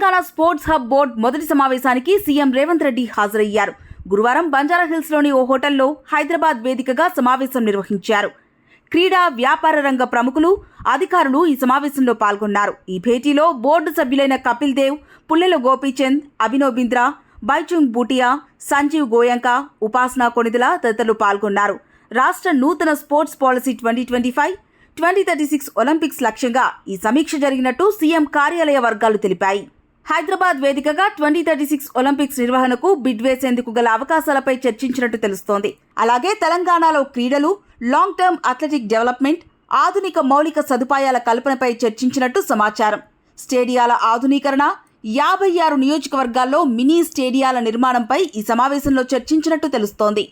Telangana sports hub board మొదటి సమావేశానికి CM Revanth Reddy హాజరయ్యారు. గురువారం బంజారాహిల్స్లోని ఓ హోటల్లో హైదరాబాద్ వేదికగా సమావేశం నిర్వహించారు. క్రీడా వ్యాపార రంగ ప్రముఖులు, అధికారులు ఈ సమావేశంలో పాల్గొన్నారు. ఈ భేటీలో బోర్డు సభ్యులైన కపిల్ దేవ్, పుల్లెల గోపీచంద్, అభినవ్ బింద్రా, బైచుంగ్ బూటియా, సంజీవ్ గోయంక, ఉపాసనా కొణిదల తదితరులు పాల్గొన్నారు. రాష్ట్ర నూతన స్పోర్ట్స్ పాలసీ 2025-2036 ఒలింపిక్స్ లక్ష్యంగా ఈ సమీక్ష జరిగినట్టు సీఎం కార్యాలయ వర్గాలు తెలిపాయి. హైదరాబాద్ వేదికగా 2036 ఒలింపిక్స్ నిర్వహణకు బిడ్ వేసేందుకు గల అవకాశాలపై చర్చించినట్టు తెలుస్తోంది. అలాగే తెలంగాణలో క్రీడలు, లాంగ్ టర్మ్ అథ్లెటిక్ డెవలప్మెంట్, ఆధునిక మౌలిక సదుపాయాల కల్పనపై చర్చించినట్టు సమాచారం. స్టేడియాల ఆధునీకరణ, 56 నియోజకవర్గాల్లో మినీ స్టేడియాల నిర్మాణంపై ఈ సమావేశంలో చర్చించినట్టు తెలుస్తోంది.